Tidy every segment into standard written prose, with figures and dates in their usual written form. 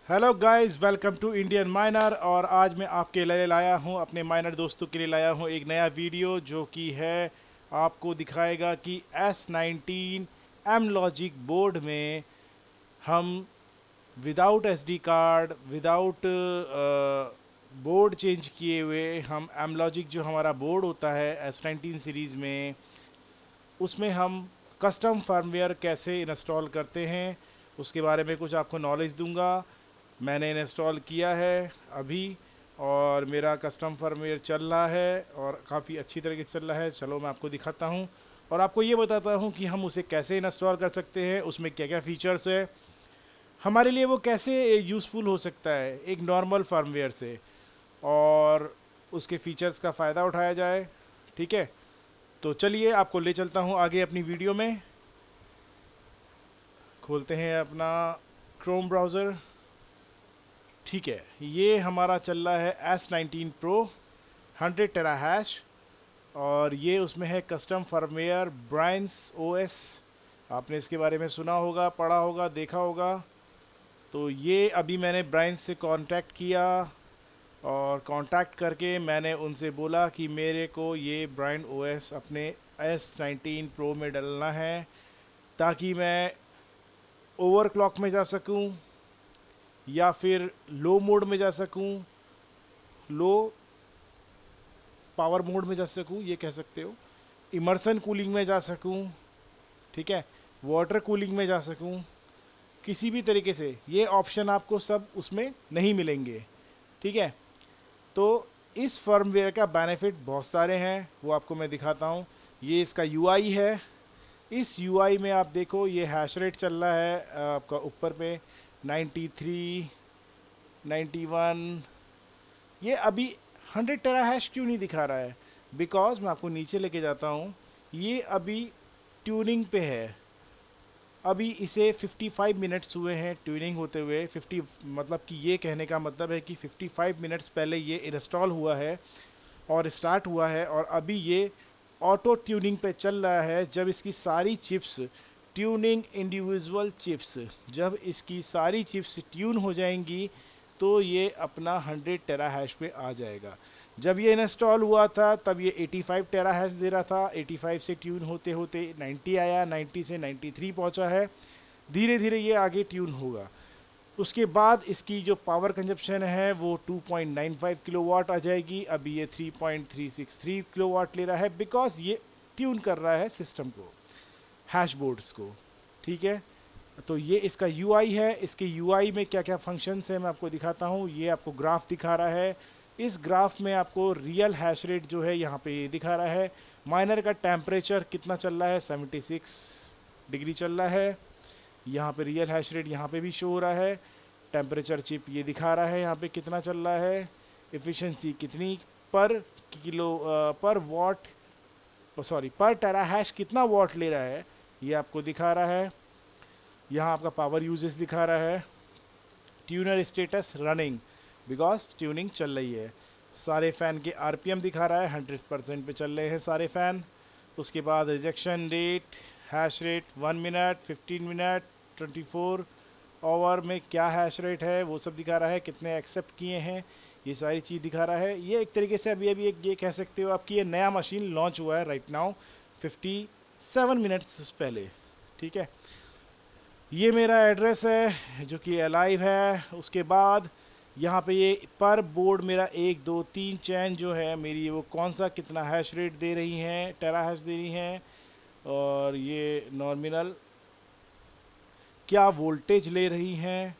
Hello guys, welcome to Indian Miner. और आज मैं आपके लिए लाया हूं, अपने माइनर दोस्तों के लिए लाया हूं एक नया वीडियो जो कि है आपको दिखाएगा कि S19 एम लॉजिक बोर्ड में हम without SD card, without board change किए हुए हम एम लॉजिक जो हमारा बोर्ड होता है S19 सीरीज़ में, उसमें हम कस्टम फर्मवेयर कैसे इंस्टॉल करते हैं उसके बारे में कुछ आपको नॉलेज दूंगा। मैंने इंस्टॉल किया है अभी और मेरा कस्टम फर्मवेयर चल रहा है और काफ़ी अच्छी तरीके से चल रहा है। चलो मैं आपको दिखाता हूँ और आपको ये बताता हूँ कि हम उसे कैसे इंस्टॉल कर सकते हैं, उसमें क्या क्या फ़ीचर्स है, हमारे लिए वो कैसे यूज़फुल हो सकता है एक नॉर्मल फर्मवेयर से, और उसके फ़ीचर्स का फ़ायदा उठाया जाए। ठीक है, तो चलिए आपको ले चलता हूँ आगे अपनी वीडियो में। खोलते हैं अपना क्रोम ब्राउज़र। ठीक है, ये हमारा चल रहा है S19 Pro 100 टेरा हैश, और ये उसमें है कस्टम फर्मवेयर ब्राइंस ओएस। आपने इसके बारे में सुना होगा, पढ़ा होगा, देखा होगा। तो ये अभी मैंने ब्राइंस से कांटेक्ट किया और कांटेक्ट करके मैंने उनसे बोला कि मेरे को ये ब्राइन ओएस अपने S19 Pro में डालना है ताकि मैं ओवरक्लॉक में जा सकूं या फिर लो मोड में जा सकूं, लो पावर मोड में जा सकूं, ये कह सकते हो, इमर्सन कूलिंग में जा सकूं, ठीक है, वाटर कूलिंग में जा सकूं, किसी भी तरीके से। ये ऑप्शन आपको सब उसमें नहीं मिलेंगे। ठीक है, तो इस फर्मवेयर का बेनिफिट बहुत सारे हैं, वो आपको मैं दिखाता हूँ। ये इसका यूआई है। इस यूआई में आप देखो ये हैश रेट चल रहा है आपका ऊपर पे 93, 91। ये अभी 100 टेरा हैश क्यों नहीं दिखा रहा है? बिकॉज मैं आपको नीचे लेके जाता हूँ, ये अभी ट्यूनिंग पे है। अभी इसे 55 मिनट्स हुए हैं ट्यूनिंग होते हुए। 50 मतलब कि ये कहने का मतलब है कि 55 मिनट्स पहले ये इंस्टॉल हुआ है और स्टार्ट हुआ है, और अभी ये ऑटो ट्यूनिंग पे चल रहा है। जब इसकी सारी चिप्स ट्यूनिंग इंडिविजुअल चिप्स, जब इसकी सारी चिप्स ट्यून हो जाएंगी तो ये अपना 100 टेरा हैश पे आ जाएगा। जब ये इंस्टॉल हुआ था तब ये 85 टेरा हैश दे रहा था। 85 से ट्यून होते होते 90 आया, 90 से 93 पहुंचा है। धीरे धीरे ये आगे ट्यून होगा। उसके बाद इसकी जो पावर कंजप्शन है वो 2.95 किलोवाट आ जाएगी। अभी ये 3.363 किलोवाट ले रहा है बिकॉज ये ट्यून कर रहा है सिस्टम को, हैश बोर्ड्स को। ठीक है, तो ये इसका यूआई है। इसके यूआई में क्या क्या फंक्शंस है मैं आपको दिखाता हूँ। ये आपको ग्राफ दिखा रहा है। इस ग्राफ में आपको रियल हैश रेट जो है यहाँ पे ये दिखा रहा है। माइनर का टेम्परेचर कितना चल रहा है, 76 डिग्री चल रहा है। यहाँ पे रियल हैश रेट यहाँ पे भी शो हो रहा है। टेम्परेचर चिप ये दिखा रहा है यहाँ पे कितना चल रहा है। एफिशिएंसी कितनी पर किलो पर वॉट, सॉरी पर टेरा हैश कितना वॉट ले रहा है ये आपको दिखा रहा है। यहाँ आपका पावर यूजेस दिखा रहा है। Tuner status running, because tuning चल रही है। सारे फ़ैन के आरपीएम दिखा रहा है, 100% पे चल रहे हैं सारे फ़ैन। उसके बाद rejection rate, hash rate 1 minute, 15 minute, 24 hour में क्या हैश रेट है वो सब दिखा रहा है। कितने एक्सेप्ट किए हैं ये सारी चीज़ दिखा रहा है। ये एक तरीके से अभी अभी एक ये कह सकते हो आपकी ये नया मशीन लॉन्च हुआ है राइट नाउ 57 मिनट्स पहले। ठीक है, ये मेरा एड्रेस है जो कि अलाइव है। उसके बाद यहाँ पे ये पर बोर्ड मेरा 1 2 3 चैन जो है मेरी, वो कौन सा कितना हैश रेट दे रही हैं, टेरा हैश दे रही हैं, और ये नॉर्मिनल क्या वोल्टेज ले रही हैं,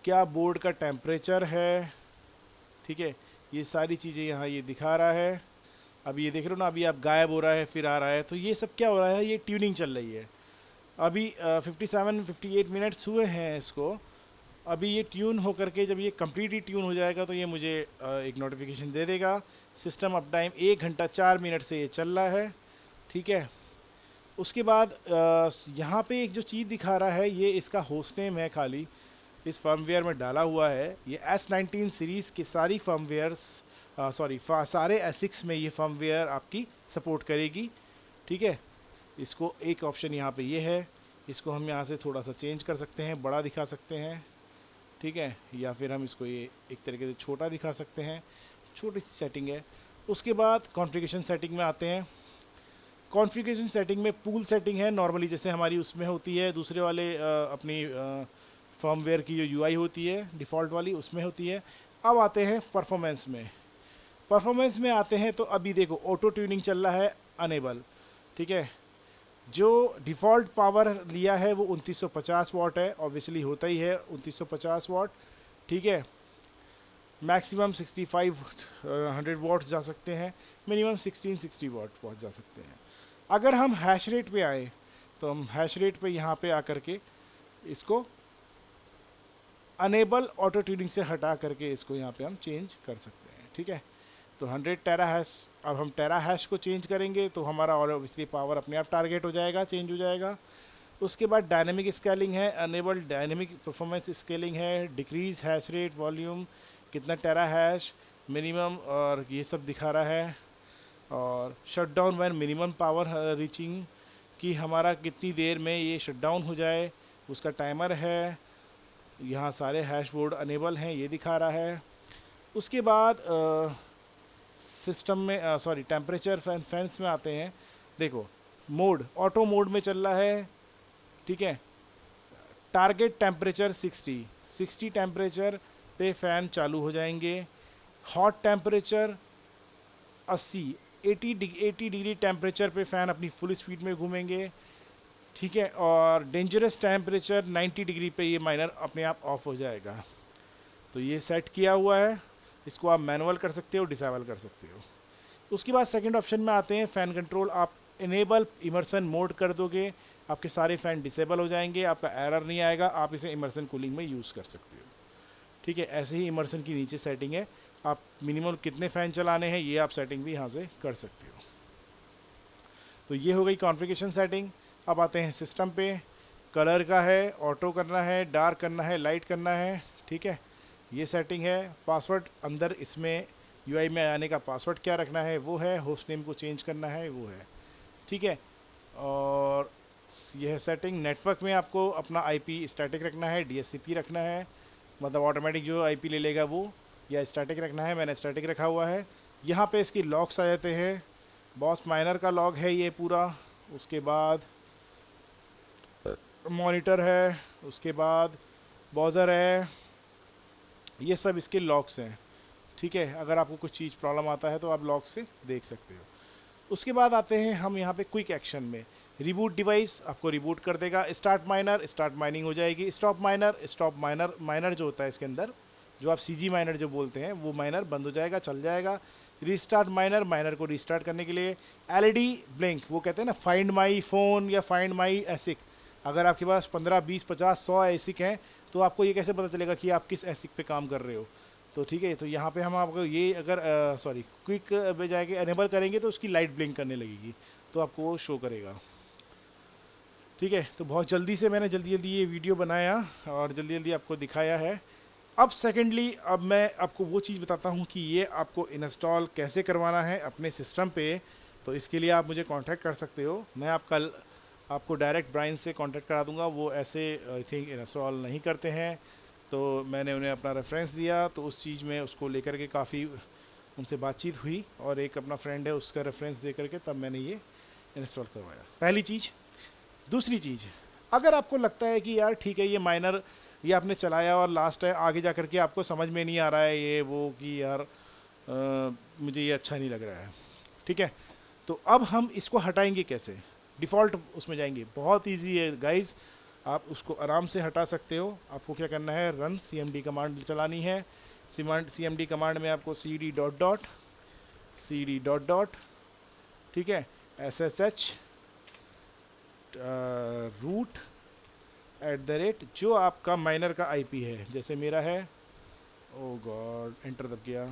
क्या बोर्ड का टेम्परेचर है। ठीक है, ये सारी चीज़ें यहाँ ये दिखा रहा है। अभी ये देख रहे हो ना, अभी आप गायब हो रहा है फिर आ रहा है, तो ये सब क्या हो रहा है, ये ट्यूनिंग चल रही है। अभी 58 मिनट्स हुए हैं इसको। अभी ये ट्यून हो करके जब ये कम्प्लीटली ट्यून हो जाएगा तो ये मुझे एक नोटिफिकेशन दे देगा। सिस्टम अप टाइम 1 घंटा 4 मिनट से ये चल रहा है। ठीक है, उसके बाद यहाँ पे एक जो चीज़ दिखा रहा है ये इसका होस्ट नेम है, खाली इस फर्मवेयर में डाला हुआ है। ये S19 सीरीज़ की सारी फर्मवेयर्स, सॉरी सारे एसिक्स में ये फर्मवेयर आपकी सपोर्ट करेगी। ठीक है, इसको एक ऑप्शन यहाँ पे ये है, इसको हम यहाँ से थोड़ा सा चेंज कर सकते हैं, बड़ा दिखा सकते हैं। ठीक है, या फिर हम इसको ये एक तरीके से छोटा दिखा सकते हैं, छोटी सी सेटिंग है। उसके बाद कॉन्फ़िगरेशन सेटिंग में आते हैं। कॉन्फ़िगरेशन सेटिंग में पूल सेटिंग है नॉर्मली जैसे हमारी उसमें होती है, दूसरे वाले अपनी फर्मवेयर की जो यूआई होती है डिफ़ॉल्ट वाली उसमें होती है। अब आते हैं परफॉर्मेंस में। परफॉर्मेंस में आते हैं तो अभी देखो ऑटो ट्यूनिंग चल रहा है अनेबल, ठीक है। जो डिफ़ॉल्ट पावर लिया है वो 2950 वाट है, ऑब्वियसली होता ही है 2950 वाट, ठीक है। मैक्सिमम 6500 वाट्स जा सकते हैं, मिनिमम 1660 वाट पहुंच जा सकते हैं। अगर हम हैश रेट पे आए तो हम हैश रेट पे यहाँ पे आकर के इसको अनेबल ऑटो ट्यूनिंग से हटा करके इसको यहाँ पे हम चेंज कर सकते हैं, ठीक है। तो 100 टेरा हैश, अब हम टेरा हैश को चेंज करेंगे तो हमारा और ऑब्वियसली पावर अपने आप टारगेट हो जाएगा, चेंज हो जाएगा। उसके बाद डायनेमिक स्केलिंग है, अनेबल डायनेमिक परफॉर्मेंस स्केलिंग है, डिक्रीज हैश रेट वॉल्यूम, कितना टेरा हैश मिनिमम और ये सब दिखा रहा है। और shut down when minimum power reaching, कि हमारा कितनी देर में ये शट डाउन हो जाए उसका टाइमर है। यहाँ सारे हैश बोर्ड अनेबल हैं ये दिखा रहा है। उसके बाद सिस्टम में सॉरी टेम्परेचर फैंस में आते हैं। देखो मोड ऑटो मोड में चल रहा है, ठीक है। टारगेट टेम्परेचर 60 टेम्परेचर पे फ़ैन चालू हो जाएंगे। हॉट टेम्परेचर 80 डिग्री टेम्परेचर पे फ़ैन अपनी फुल स्पीड में घूमेंगे, ठीक है। और डेंजरस टेम्परेचर 90 डिग्री पे ये माइनर अपने आप ऑफ हो जाएगा। तो ये सेट किया हुआ है, इसको आप मैनुअल कर सकते हो, डिसेबल कर सकते हो। उसके बाद सेकंड ऑप्शन में आते हैं फ़ैन कंट्रोल। आप इनेबल इमर्सन मोड कर दोगे, आपके सारे फ़ैन डिसेबल हो जाएंगे, आपका एरर नहीं आएगा, आप इसे इमर्सन कूलिंग में यूज़ कर सकते हो, ठीक है। ऐसे ही इमर्सन की नीचे सेटिंग है, आप मिनिमम कितने फ़ैन चलाने हैं ये आप सेटिंग भी यहाँ से कर सकते हो। तो ये हो गई कॉन्फ़िगरेशन सेटिंग। अब आते हैं सिस्टम पे। कलर का है, ऑटो करना है, डार्क करना है, लाइट करना है, ठीक है। ये सेटिंग है। पासवर्ड अंदर इसमें यूआई में आने का पासवर्ड क्या रखना है वो है, होस्ट नेम को चेंज करना है वो है, ठीक है। और यह सेटिंग नेटवर्क में आपको अपना आईपी स्टैटिक रखना है, डीएचसीपी रखना है, मतलब ऑटोमेटिक जो आईपी ले लेगा वो, या स्टैटिक रखना है, मैंने स्टैटिक रखा हुआ है। यहाँ पे इसकी लॉग्स आ जाते हैं, बॉस माइनर का लॉग है ये पूरा। उसके बाद मॉनिटर है, उसके बाद ब्राउज़र है, ये सब इसके लॉग्स हैं, ठीक है। अगर आपको कुछ चीज़ प्रॉब्लम आता है तो आप लॉग से देख सकते हो। उसके बाद आते हैं हम यहाँ पे क्विक एक्शन में। रिबूट डिवाइस आपको रिबूट कर देगा, स्टार्ट माइनर स्टार्ट माइनिंग हो जाएगी, स्टॉप माइनर माइनर जो होता है इसके अंदर जो आप सीजी माइनर जो बोलते हैं वो माइनर बंद हो जाएगा, चल जाएगा। रीस्टार्ट माइनर, माइनर को रीस्टार्ट करने के लिए। एलईडी ब्लिंक, वो कहते हैं ना फाइंड माई फ़ोन या फाइंड माई एसिक, अगर आपके पास 15 20 50 100 एसिक हैं तो आपको ये कैसे पता चलेगा कि आप किस एसिक पे काम कर रहे हो। तो ठीक है, तो यहाँ पे हम आपको ये अगर क्विक पे जाके अनेबल करेंगे तो उसकी लाइट ब्लिंक करने लगेगी, तो आपको वो शो करेगा, ठीक है। तो बहुत जल्दी से मैंने जल्दी ये वीडियो बनाया और जल्दी आपको दिखाया है। अब सेकेंडली अब मैं आपको वो चीज़ बताता हूँ कि ये आपको इंस्टॉल कैसे करवाना है अपने सिस्टम पे। तो इसके लिए आप मुझे कांटेक्ट कर सकते हो, मैं आपको डायरेक्ट ब्राइन से कांटेक्ट करा दूंगा। वो ऐसे आई थिंक इंस्टॉल नहीं करते हैं, तो मैंने उन्हें अपना रेफरेंस दिया, तो उस चीज़ में उसको लेकर के काफ़ी उनसे बातचीत हुई और एक अपना फ्रेंड है उसका रेफरेंस दे करके तब मैंने ये इंस्टॉल करवाया, पहली चीज़। दूसरी चीज़, अगर आपको लगता है कि यार ठीक है ये माइनर ये आपने चलाया और लास्ट है, आगे जा कर के आपको समझ में नहीं आ रहा है ये वो कि यार मुझे ये अच्छा नहीं लग रहा है, ठीक है। तो अब हम इसको हटाएंगे कैसे, डिफ़ॉल्ट उसमें जाएंगे, बहुत इजी है गाइस, आप उसको आराम से हटा सकते हो। आपको क्या करना है, रन cmd कमांड चलानी है। cmd कमांड में आपको cd डॉट डॉट, ठीक है, ssh रूट @ जो आपका माइनर का आईपी है, जैसे मेरा है, ओ गॉड एंटर दब गया,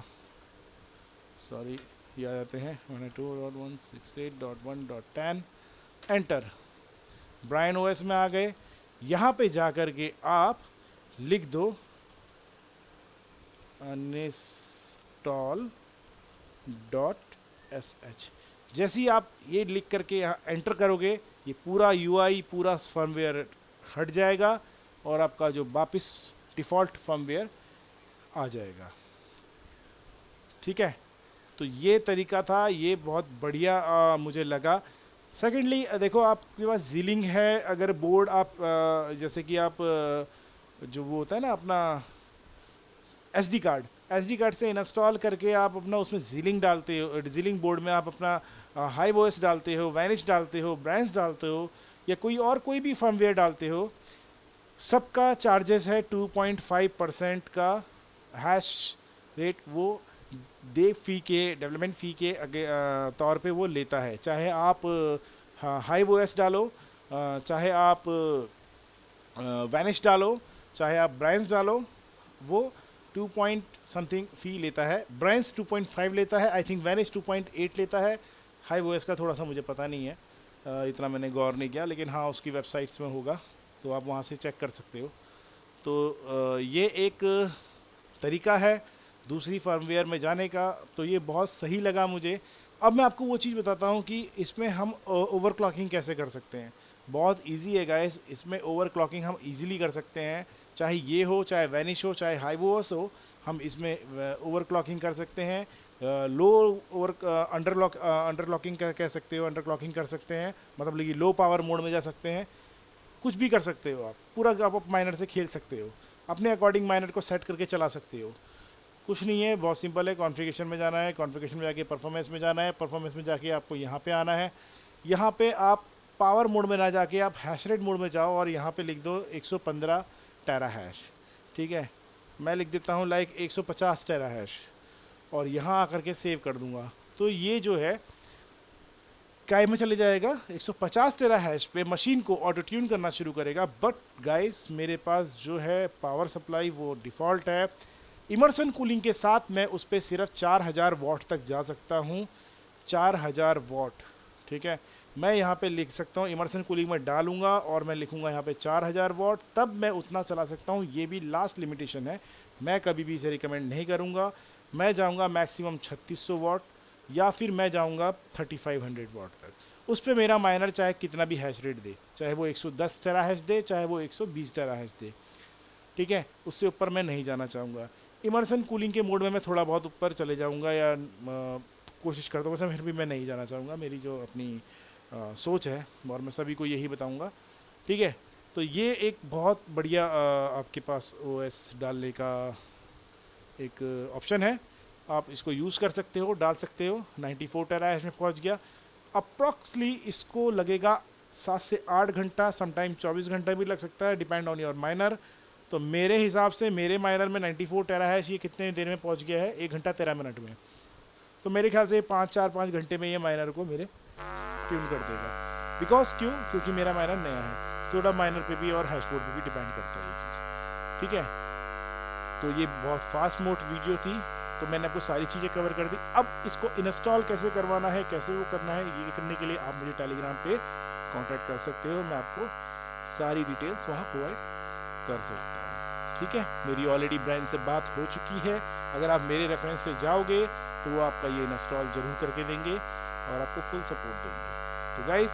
सॉरी, ये आ जाते हैं 192.168.1.10 एंटर, ब्राइन ओएस में आ गए। यहाँ पे जा कर के आप लिख दो uninstall.sh। जैसे ही आप ये लिख करके यहाँ एंटर करोगे ये पूरा यूआई पूरा फर्मवेयर हट जाएगा और आपका जो वापस डिफ़ॉल्ट फर्मवेयर आ जाएगा। ठीक है, तो ये तरीका था, ये बहुत बढ़िया मुझे लगा। सेकेंडली देखो, आपके पास जीलिंग है, अगर बोर्ड आप जैसे कि आप जो वो होता है ना अपना एसडी कार्ड से इंस्टॉल करके आप अपना उसमें जीलिंग डालते हो, जीलिंग बोर्ड में आप अपना हाई वॉइस डालते हो, वैनिश डालते हो, ब्रांच डालते हो, या कोई भी फर्मवेयर डालते हो, सबका चार्जेस है 2.5% का हैश रेट, वो दे फी के, डेवलपमेंट फ़ी के तौर पे वो लेता है। चाहे आप हाई वोएस डालो, चाहे आप वैनिश डालो, चाहे आप ब्रांच डालो, वो 2 पॉइंट समथिंग फ़ी लेता है। ब्रांच 2.5 लेता है, आई थिंक वैनिश 2.8 लेता है। हाई वोएस का थोड़ा सा मुझे पता नहीं है, इतना मैंने गौर नहीं किया, लेकिन हाँ उसकी वेबसाइट्स में होगा, तो आप वहाँ से चेक कर सकते हो। तो ये एक तरीका है दूसरी फर्मवेयर में जाने का, तो ये बहुत सही लगा मुझे। अब मैं आपको वो चीज़ बताता हूँ कि इसमें हम ओवरक्लॉकिंग कैसे कर सकते हैं। बहुत इजी है गाइस, इसमें ओवरक्लॉकिंग हम इजीली कर सकते हैं, चाहे ये हो, चाहे वैनिश हो, चाहे हाई वोएस हो, हम इसमें ओवरक्लॉकिंग कर सकते हैं। लो ओवर अंडरक्लॉकिंग कह सकते हो, अंडरक्लॉकिंग कर सकते हैं, मतलब कि लो पावर मोड में जा सकते हैं, कुछ भी कर सकते हो आप, पूरा आप माइनर से खेल सकते हो, अपने अकॉर्डिंग माइनर को सेट करके चला सकते हो। कुछ नहीं है, बहुत सिंपल है। कॉन्फ़िगरेशन में जाना है, कॉन्फ़िगरेशन में जाके परफॉर्मेंस में जाना है, परफॉर्मेंस में जाके आपको यहाँ पे आना है। यहाँ पे आप पावर मोड में ना जाके आप हैश रेट मोड में जाओ और यहाँ पे लिख दो 115 टेरा हैश। ठीक है, मैं लिख देता हूँ लाइक 150 टेरा हैश, और यहाँ आकर के सेव कर दूँगा। तो ये जो है काय में चले जाएगा, 150 टेरा हैश पे मशीन को ऑटो ट्यून करना शुरू करेगा। बट गाइस, मेरे पास जो है पावर सप्लाई वो डिफ़ॉल्ट है। इमर्सन कूलिंग के साथ मैं उस पर सिर्फ 4000 वॉट तक जा सकता हूँ, 4000 वॉट। ठीक है, मैं यहाँ पे लिख सकता हूँ, इमर्सन कूलिंग में डालूंगा और मैं लिखूंगा यहाँ पे 4000 वॉट, तब मैं उतना चला सकता हूँ। ये भी लास्ट लिमिटेशन है, मैं कभी भी इसे रिकमेंड नहीं करूँगा। मैं जाऊँगा मैक्सिमम 3600 वॉट, या फिर मैं जाऊँगा 3500 वॉट तक। उस पर मेरा माइनर चाहे कितना भी हैश रेट दे, चाहे वो 110 टेरा हैश दे, चाहे वो 120 टेरा हैश दे। ठीक है, उससे ऊपर मैं नहीं जाना चाहूँगा। इमर्सन कूलिंग के मोड में मैं थोड़ा बहुत ऊपर चले जाऊँगा, या कोशिश करता हूँ, वैसे फिर भी मैं नहीं जाना चाहूँगा। मेरी जो अपनी सोच है, और मैं सभी को यही बताऊँगा। ठीक है, तो ये एक बहुत बढ़िया आपके पास ओएस डालने का एक ऑप्शन है, आप इसको यूज़ कर सकते हो, डाल सकते हो। 94 टेराहैश में पहुँच गया। अप्रॉक्सली इसको लगेगा 7 से 8 घंटा, समटाइम 24 घंटा भी लग सकता है, डिपेंड ऑन योर माइनर। तो मेरे हिसाब से मेरे माइनर में 94 टेराहैश ये कितने देर में पहुंच गया है, 1 घंटा 13 मिनट में। तो मेरे ख्याल से 5 घंटे में ये माइनर को मेरे ट्यून कर देगा। क्योंकि मेरा माइनर नया है, थोड़ा माइनर पे भी और हैशबोर्ड पे भी डिपेंड करता है ये चीज़। ठीक है, तो ये बहुत फास्ट मोड वीडियो थी, तो मैंने आपको सारी चीज़ें कवर कर दी। अब इसको इंस्टॉल कैसे करवाना है, कैसे वो करना है, ये करने के लिए आप मुझे टेलीग्राम पे कांटेक्ट कर सकते हो, मैं आपको सारी डिटेल्स वहाँ प्रोवाइड कर सकता हूँ। ठीक है, मेरी ऑलरेडी ब्रांड से बात हो चुकी है, अगर आप मेरे रेफरेंस से जाओगे तो वो आपका ये इंस्टॉल ज़रूर करके देंगे और आपको फुल सपोर्ट देंगे। तो guys,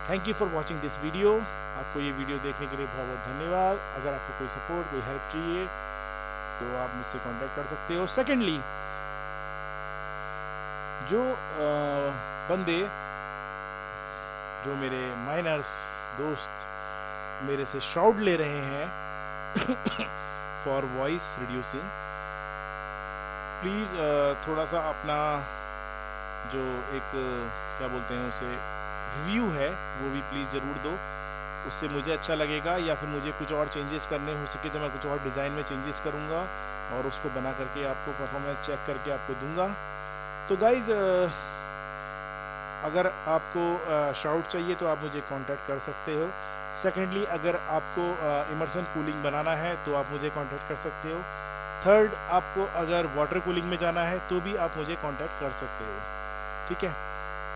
thank you for watching this video. आपको ये वीडियो देखने के लिए बहुत बहुत धन्यवाद। अगर आपको कोई सपोर्ट, कोई हेल्प चाहिए तो आप मुझसे कांटेक्ट कर सकते हो। सेकेंडली, जो बंदे, जो मेरे माइनर्स दोस्त मेरे से शाउट ले रहे हैं फॉर वॉइस रिड्यूसिंग, प्लीज़ थोड़ा सा अपना जो एक क्या बोलते हैं उसे, रिव्यू है, वो भी प्लीज़ ज़रूर दो। उससे मुझे अच्छा लगेगा, या फिर मुझे कुछ और चेंजेस करने हो सके तो मैं कुछ और डिज़ाइन में चेंजेस करूँगा और उसको बना करके आपको परफॉर्मेंस चेक करके आपको दूंगा। तो गाइज़, अगर आपको शाउट चाहिए तो आप मुझे कांटेक्ट कर सकते हो। सेकेंडली, अगर आपको इमर्सन कूलिंग बनाना है तो आप मुझे कांटेक्ट कर सकते हो। थर्ड, आपको अगर वाटर कूलिंग में जाना है तो भी आप मुझे कांटेक्ट कर सकते हो। ठीक है,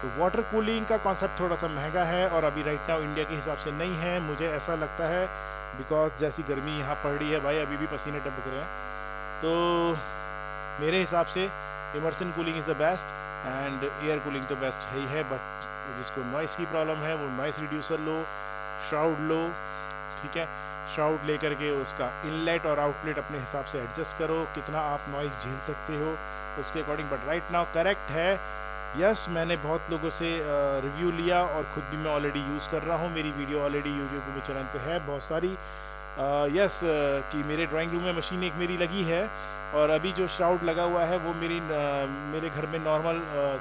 तो वाटर कूलिंग का कॉन्सेप्ट थोड़ा सा महंगा है और अभी राइट नाउ इंडिया के हिसाब से नहीं है, मुझे ऐसा लगता है, बिकॉज जैसी गर्मी यहाँ पड़ रही है भाई, अभी भी पसीने टपक रहे हैं। तो मेरे हिसाब से immersion cooling is the best, and air cooling तो बेस्ट है ही है, बट जिसको नॉइस की प्रॉब्लम है वो नॉइस रिड्यूसर लो, श्राउड लो। ठीक है, श्राउड लेकर के उसका इनलेट और आउटलेट अपने हिसाब से एडजस्ट करो, कितना आप नॉइज़ झेल सकते हो उसके according. But right now correct है। यस, मैंने बहुत लोगों से रिव्यू लिया और ख़ुद भी मैं ऑलरेडी यूज़ कर रहा हूँ। मेरी वीडियो ऑलरेडी यूट्यूब के चैनल पे है बहुत सारी। यस, कि मेरे ड्राइंग रूम में मशीन एक मेरी लगी है और अभी जो श्राउड लगा हुआ है वो मेरे घर में नॉर्मल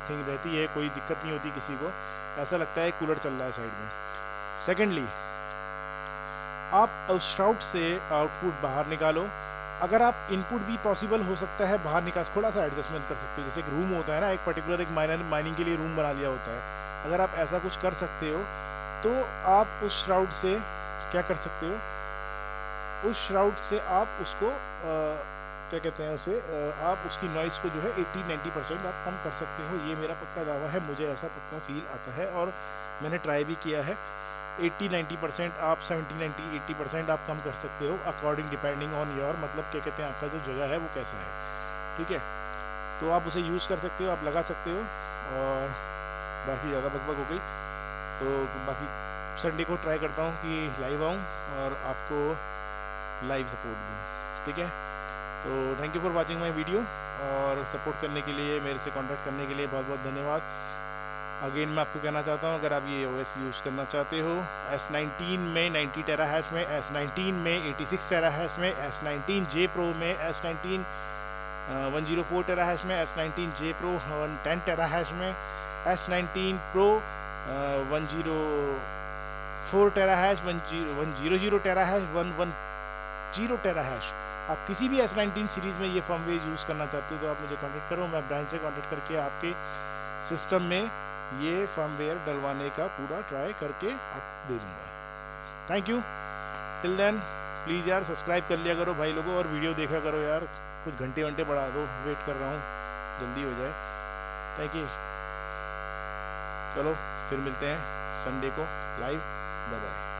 थिंग रहती है, कोई दिक्कत नहीं होती किसी को। ऐसा लगता है कूलर चल रहा है साइड में। सेकेंडली, आप उस श्राउड से आउटपुट बाहर निकालो। अगर आप इनपुट भी पॉसिबल हो सकता है बाहर निकाल, थोड़ा सा एडजस्टमेंट कर सकते हो। जैसे एक रूम होता है ना, एक पर्टिकुलर एक माइनिंग के लिए रूम बना लिया होता है, अगर आप ऐसा कुछ कर सकते हो तो आप उस श्राउड से क्या कर सकते हो, उस श्राउड से आप उसको क्या कहते हैं उसे, आप उसकी नॉइज़ को जो है 80-90% आप कम कर सकते हो। ये मेरा पक्का दावा है, मुझे ऐसा पक्का फील आता है और मैंने ट्राई भी किया है। 80-90% आप 70-90-80% आप कम कर सकते हो अकॉर्डिंग डिपेंडिंग ऑन योर, मतलब क्या कहते हैं, आपका जो जगह है वो कैसा है, ठीक है। तो आप उसे यूज़ कर सकते हो, आप लगा सकते हो। और बाकी ज़्यादा बकबक हो गई तो बाकी संडे को ट्राई करता हूँ कि लाइव आऊँ और आपको लाइव सपोर्ट दूँ, ठीक है। तो thank you for watching my video और सपोर्ट करने के लिए, मेरे से कांटेक्ट करने के लिए बहुत बहुत धन्यवाद। अगेन मैं आपको कहना चाहता हूँ, अगर आप ये OS यूज़ करना चाहते हो S19 में 90 टेराहैश में, S19 में 86 टेराहैश में, S19 J Pro में, S19 104 टेराहैश में, S19 J Pro 110 टेराहैश में, S19 Pro 104 टेराहैश, 100 टेराहैश, 110 टेराहैश, आप किसी भी S19 सीरीज़ में ये फर्मवेयर यूज़ करना चाहते हो तो आप मुझे कांटेक्ट करो। मैं ब्रांड से कांटेक्ट करके आपके सिस्टम में ये फर्मवेयर डलवाने का पूरा ट्राई करके आप दे दूँगा। Thank you. Till then please यार सब्सक्राइब कर लिया करो भाई लोगों, और वीडियो देखा करो यार, कुछ घंटे बढ़ा दो, वेट कर रहा हूँ जल्दी हो जाए। Thank you. चलो फिर मिलते हैं संडे को लाइव। Bye bye.